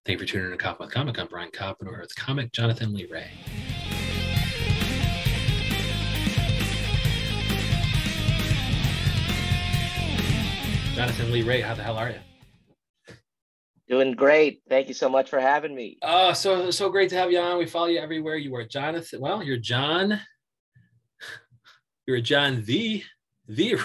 Thank you for tuning in to Koppen with Comic. I'm Brian Koppen, or with comic Jonathan Lee-Rey. Jonathan Lee-Rey, how the hell are you? Doing great. Thank you so much for having me. Oh, so great to have you on. We follow you everywhere. You are Jonathan. Well, you're John. You're John the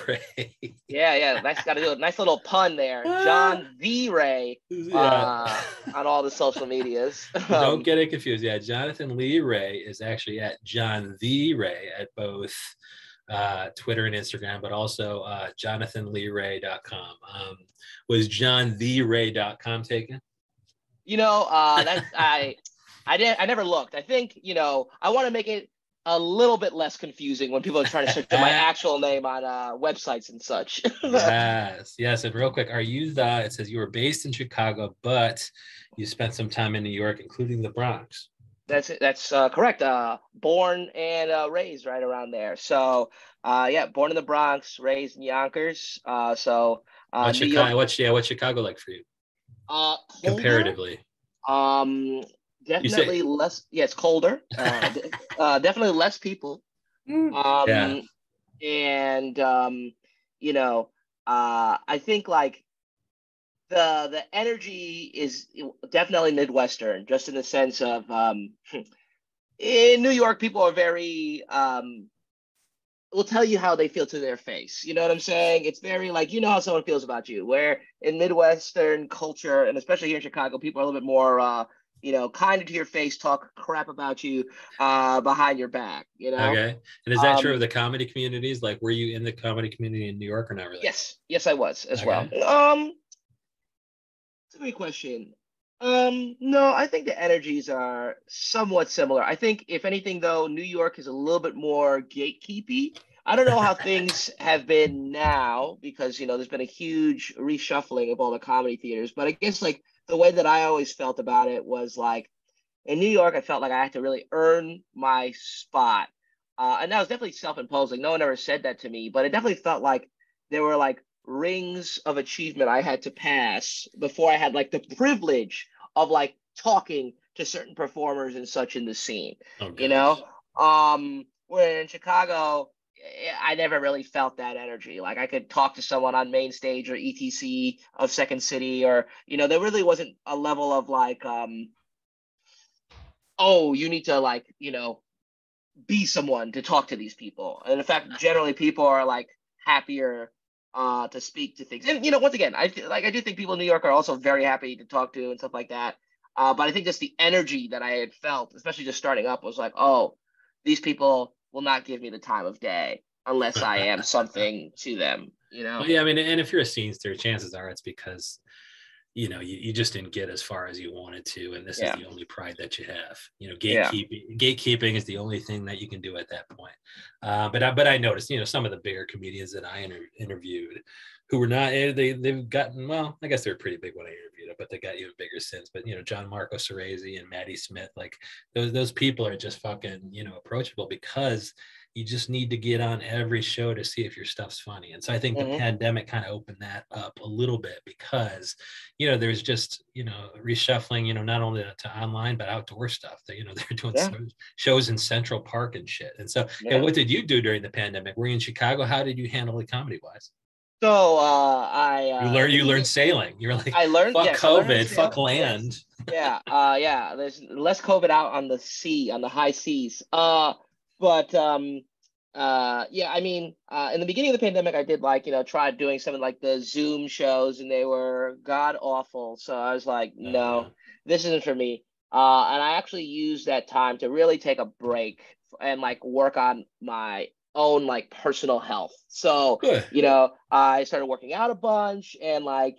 Ray. Yeah. Nice. Got to do a nice little pun there. John the Ray. Yeah. On all the social medias. Don't get it confused. Yeah, Jonathan Lee-Rey is actually at John the Ray at both Twitter and Instagram, but also jonathanleeray.com. Was johntheray.com taken? I never looked. I think, I want to make it a little bit less confusing when people are trying to search for my actual name on websites and such. Yes. And real quick, it says you were based in Chicago, but you spent some time in New York, including the Bronx. That's correct. Born and raised right around there. So, born in the Bronx, raised in Yonkers. What's Chicago like for you? Comparatively. Definitely less. Yeah, it's colder. Definitely less people. I think like the energy is definitely Midwestern, just in the sense of in New York, people are very will tell you how they feel to their face. You know what I'm saying? It's very like, how someone feels about you. Where in Midwestern culture, and especially here in Chicago, people are a little bit more kinder to your face, talk crap about you behind your back, Okay. And is that true of the comedy communities? Like, were you in the comedy community in New York or not really? Yes, I was as well. It's a great question. No, I think the energies are somewhat similar. I think if anything, though, New York is a little bit more gatekeepy. I don't know how things have been now because, there's been a huge reshuffling of all the comedy theaters, but I guess like the way that I always felt about it was like in New York, I felt like I had to really earn my spot. And that was definitely self-imposed. Like no one ever said that to me, but it definitely felt like there were like rings of achievement I had to pass before I had like the privilege of like talking to certain performers and such in the scene. Where in Chicago, I never really felt that energy. Like I could talk to someone on main stage or ETC of Second City, or there really wasn't a level of like you need to like be someone to talk to these people. And in fact, generally people are like happier to speak to things. And once again, I do think people in New York are also very happy to talk to and stuff like that. But I think just the energy that I had felt, especially just starting up, was like, oh, these people will not give me the time of day unless I am something to them. Well, yeah, I mean, and if you're a scenester, chances are it's because you just didn't get as far as you wanted to, and this is the only pride that you have. Gatekeeping is the only thing that you can do at that point. But I noticed, some of the bigger comedians that I interviewed, who were not, they've gotten, well, I guess they were pretty big when I interviewed them, but they got even bigger since. But John Marco Cerezi and Maddie Smith, like those people are just fucking approachable because you just need to get on every show to see if your stuff's funny. And so I think the pandemic kind of opened that up a little bit because, there's just, reshuffling, not only to online, but outdoor stuff that, they're doing shows in Central Park and shit. And so what did you do during the pandemic? Were you in Chicago? How did you handle it comedy wise? So you learned sailing. You were like, I learned, fuck COVID, fuck land. There's less COVID out on the sea, on the high seas. I mean, in the beginning of the pandemic, I did try doing something like the Zoom shows, and they were god awful. So I was like, no, this isn't for me. And I actually used that time to really take a break and work on my own personal health. So, I started working out a bunch, and I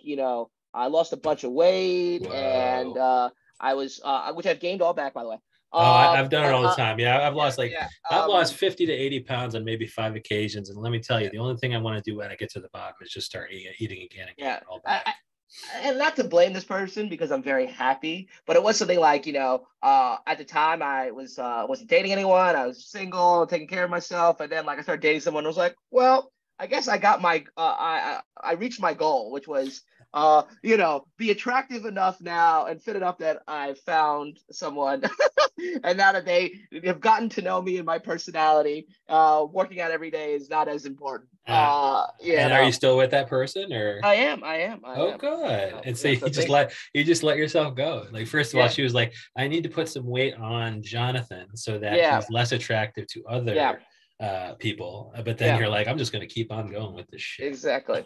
lost a bunch of weight. Whoa. And I was, which I've gained all back, by the way. I've done it all the time. I've lost I've lost 50 to 80 pounds on maybe 5 occasions. And let me tell you, the only thing I want to do when I get to the bottom is just start eating again and get it all back. And not to blame this person because I'm very happy, but it was something at the time I wasn't dating anyone. I was single, taking care of myself. And then I started dating someone who was like, well, I guess I got my, I reached my goal, which was be attractive enough now and fit enough that I've found someone, and now that they have gotten to know me and my personality, working out every day is not as important. And are you still with that person, or? I am. Oh, good. And so so you just let yourself go. Like, first of all, she was like, I need to put some weight on Jonathan so that he's less attractive to other people. But then you're like, I'm just going to keep on going with this shit. Exactly.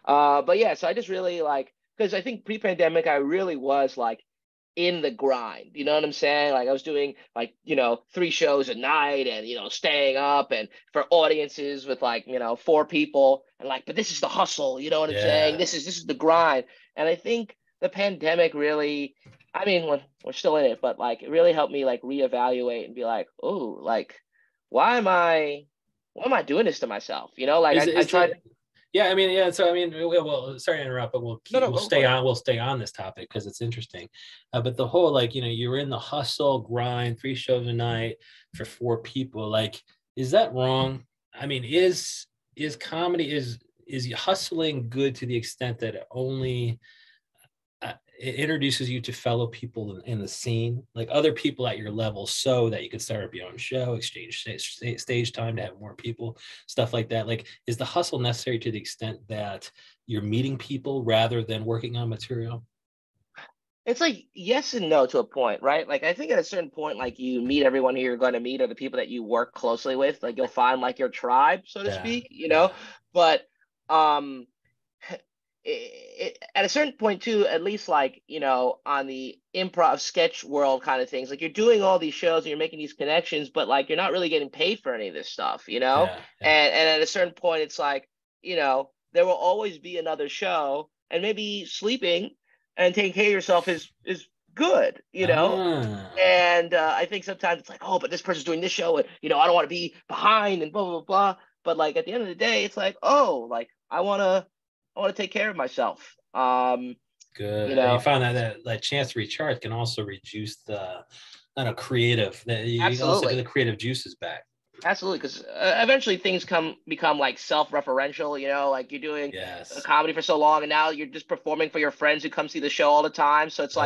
But yeah, so I just really because I think pre-pandemic I really was like in the grind. You know what I'm saying? Like I was doing 3 shows a night and staying up and for audiences with 4 people and but this is the hustle, you know what I'm saying? This is the grind. And I think the pandemic really, I mean, we're still in it, but it really helped me reevaluate and be like, oh, why am I doing this to myself? I tried. Yeah, I mean, yeah. So I mean, well, sorry to interrupt, but we'll stay on this topic because it's interesting. But the whole you're in the hustle grind, 3 shows a night for 4 people. Is that wrong? I mean, is comedy is hustling good to the extent that it only it introduces you to fellow people in the scene, like other people at your level, so that you can start up your own show, exchange stage time to have more people, stuff like that? Is the hustle necessary to the extent that you're meeting people rather than working on material? It's yes and no to a point, right? I think at a certain point, you meet everyone who you're going to meet or the people that you work closely with. You'll find your tribe, so to speak, But at a certain point too, at least on the improv sketch world kind of things, you're doing all these shows and you're making these connections, but you're not really getting paid for any of this stuff, And at a certain point, it's there will always be another show, and maybe sleeping and taking care of yourself is good, And I think sometimes it's oh, but this person's doing this show, and I don't want to be behind and blah blah blah. But at the end of the day, it's oh, I want to take care of myself. Good. You found that chance to recharge can also reduce the creative. You can also get the creative juices back. Absolutely, because eventually things become self-referential. You're doing a comedy for so long, and now you're just performing for your friends who come see the show all the time. So it's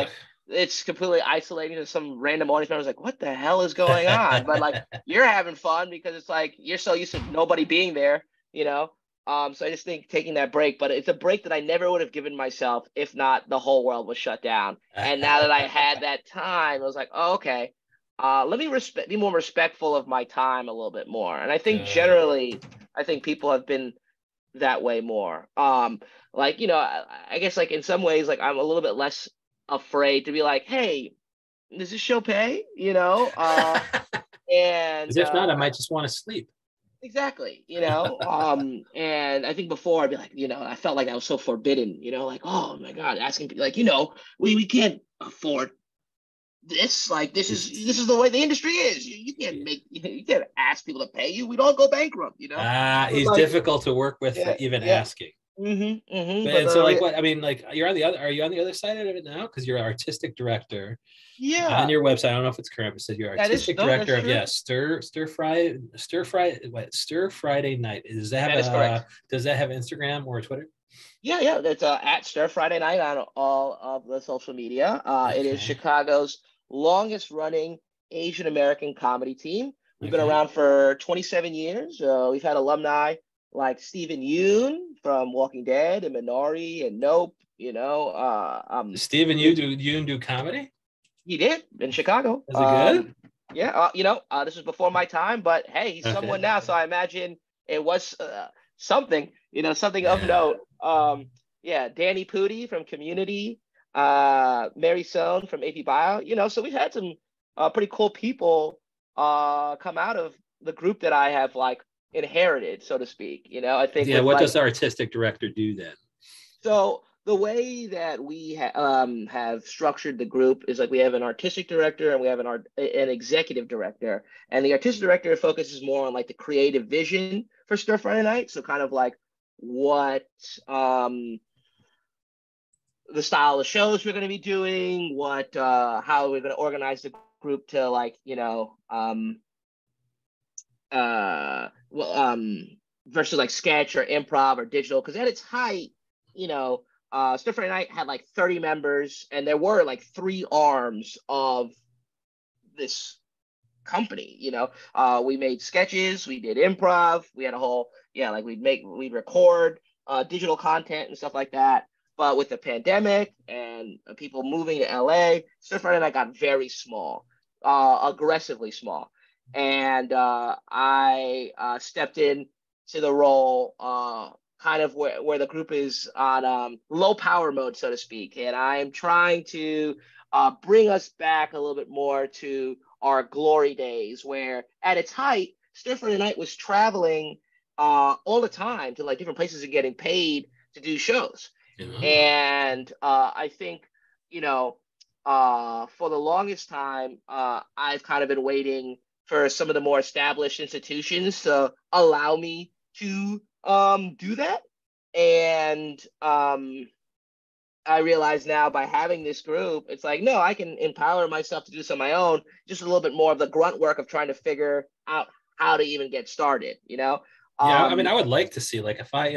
it's completely isolating to some random audience members. What the hell is going on? But you're having fun because it's you're so used to nobody being there. So I just think taking that break, but it's a break that I never would have given myself if not the whole world was shut down. And now that I had that time, I was oh, okay, let me be more respectful of my time a little bit more. And I think generally, I think people have been that way more. I guess in some ways, I'm a little bit less afraid to be hey, does this show pay? And if not, I might just want to sleep. Exactly, and I think before I'd be I felt I was so forbidden, oh my God, asking people we can't afford this, this is the way the industry is. You can't ask people to pay you. We'd all go bankrupt, He's difficult to work with for even asking. But so what? I mean, you're on the other. Are you on the other side of it now? Because you're artistic director. Yeah. On your website, I don't know if it's current, but said you're artistic director of Stir Friday Night. Does that have Instagram or Twitter? Yeah. That's at Stir Friday Night on all of the social media. It is Chicago's longest running Asian American comedy team. We've been around for 27 years. We've had alumni like Stephen Yoon from Walking Dead and Minari and Nope. Stephen Yoon do comedy? He did in Chicago. Is it good? Yeah, this was before my time, but hey, he's someone now, so I imagine it was something, something of note. Danny Pudi from Community, Mary Sohn from AP Bio, so we've had some pretty cool people come out of the group that I have inherited, so to speak. I think. Yeah, what does the artistic director do then? So the way that we have structured the group is we have an artistic director and we have an executive director. And the artistic director focuses more on the creative vision for Stir Friday Night. So kind of what the style of shows we're going to be doing, how we're going to organize the group to versus sketch or improv or digital. Because at its height, Stir Friday Night had like 30 members, and there were like 3 arms of this company. We made sketches, we did improv, we had a whole like we'd record digital content and stuff like that. But with the pandemic and people moving to LA, Stir Friday Night got very small, aggressively small, and I stepped in to the role kind of where the group is on low power mode, so to speak, and I'm trying to bring us back a little bit more to our glory days, where at its height, Stir Friday Night was traveling all the time to like different places and getting paid to do shows. Mm-hmm. And I think, for the longest time, I've kind of been waiting for some of the more established institutions to allow me to do that. And I realize now by having this group, it's like, no, I can empower myself to do some of my own, just a little bit more of the grunt work of trying to figure out how to even get started, Yeah, I mean, I would like to see, like, if I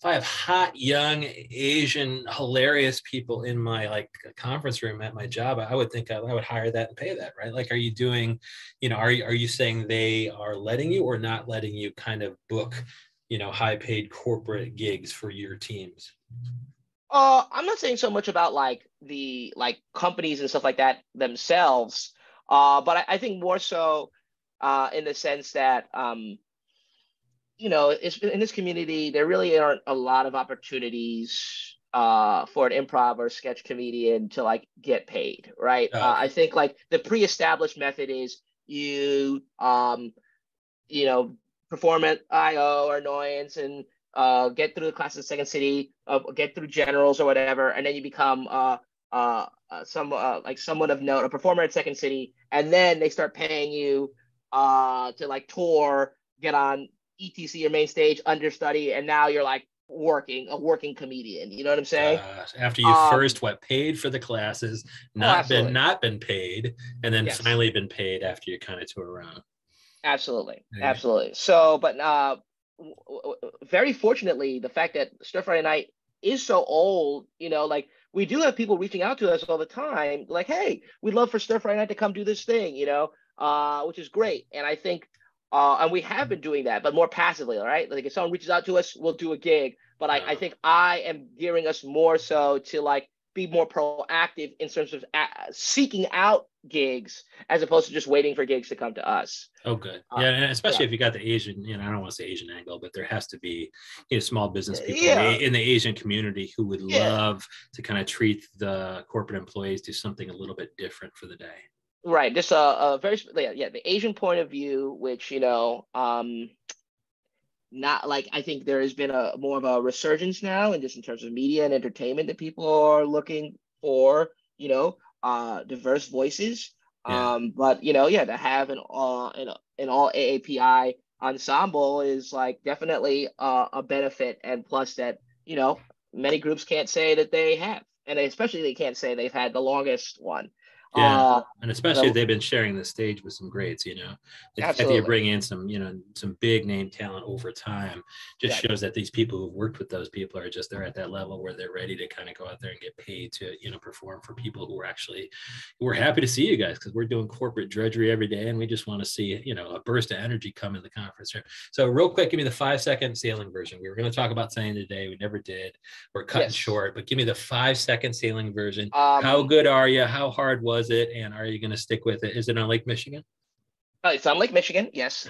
have hot, young, Asian, hilarious people in my like conference room at my job, I would think I would hire that and pay that, right? Like, are you doing, are you saying they are letting you or not letting you kind of book, high paid corporate gigs for your teams? I'm not saying so much about like the companies and stuff like that themselves, but I think more so in the sense that it's in this community there really aren't a lot of opportunities for an improv or sketch comedian to like get paid, right? Okay. I think like the pre-established method is you perform at IO or Annoyance and get through the class of Second City, get through generals or whatever, and then you become someone of note, a performer at Second City, and then they start paying you to like tour, get on ETC or main stage, understudy, and now you're like a working comedian. You know what I'm saying? After you first paid for the classes, not been paid, and then finally been paid after you kind of tour around. Absolutely. So, but very fortunately, the fact that Stir Friday Night is so old, like we do have people reaching out to us all the time, like, hey, we'd love for Stir Friday Night to come do this thing, which is great. And I think, and we have been doing that, but more passively, all right? Like if someone reaches out to us, we'll do a gig. But I think I am gearing us more so to like be more proactive in terms of seeking out gigs as opposed to just waiting for gigs to come to us. Oh, good. Yeah, and especially if you got the Asian, I don't want to say Asian angle, but there has to be small business people in the Asian community who would love to kind of treat the corporate employees to something a little bit different for the day. Right. Just a very the Asian point of view, which not like I think there has been a more of a resurgence now, and just in terms of media and entertainment that people are looking for, diverse voices. Yeah. But to have an all AAPI ensemble is like definitely a benefit, and plus that many groups can't say that they have, and especially they can't say they've had the longest one. Yeah, and especially if they've been sharing the stage with some greats, the fact that you're bringing in some, some big name talent over time just shows that these people who've worked with those people are just, they're at that level where they're ready to kind of go out there and get paid to, perform for people who are actually, we're happy to see you guys because we're doing corporate drudgery every day and we just want to see, a burst of energy come in the conference room. So real quick, give me the 5-second sailing version. We were going to talk about saying today, we never did. We're cutting short, but give me the 5-second sailing version. How good are you? How hard was it, and are you going to stick with it? Is it on Lake Michigan? It's on Lake Michigan, yes.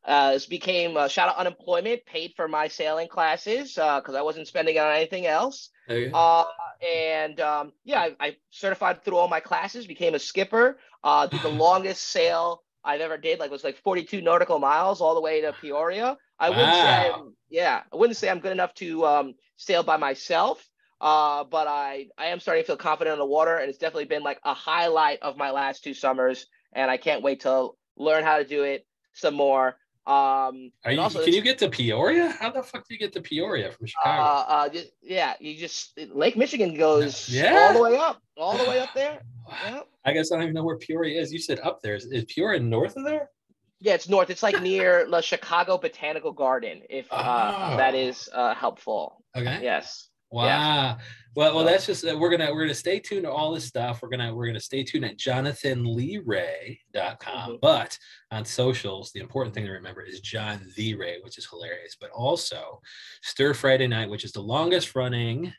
This became shout out unemployment, paid for my sailing classes because I wasn't spending it on anything else. Okay. I certified through all my classes, became a skipper, did the longest sail I've ever did, was 42 nautical miles all the way to Peoria. I wouldn't say I'm good enough to sail by myself. But I am starting to feel confident in the water, and it's definitely been like a highlight of my last 2 summers, and I can't wait to learn how to do it some more. Can you get to Peoria? How the fuck do you get to Peoria from Chicago? Lake Michigan goes all the way up there. Yeah. I guess I don't even know where Peoria is. You said up there. Is Peoria north of there? Yeah, it's north. It's like near the Chicago Botanical Garden, if that is helpful. Okay. Yes. Yeah. Wow. Well, that's just we're gonna stay tuned to all this stuff. We're gonna stay tuned at jonathanleeray.com. Mhm. But on socials, the important thing to remember is John the Ray, which is hilarious. But also Stir Friday Night, which is the longest running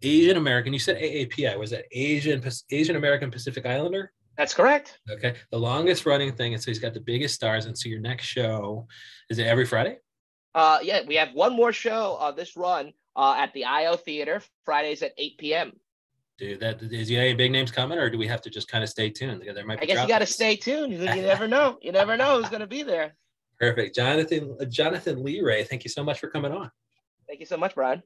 Asian American. You said AAPI. Was that Asian American Pacific Islander? That's correct. Okay, the longest running thing, and so he's got the biggest stars. And so your next show is it every Friday? Yeah, we have one more show this run at the IO Theater, Fridays at 8 p.m. Dude, that is any big names coming, or do we have to just kind of stay tuned? There might I be guess you drop got to ins. stay tuned. You never know. You never know who's going to be there. Perfect. Jonathan Lee-Rey, thank you so much for coming on. Thank you so much, Brian.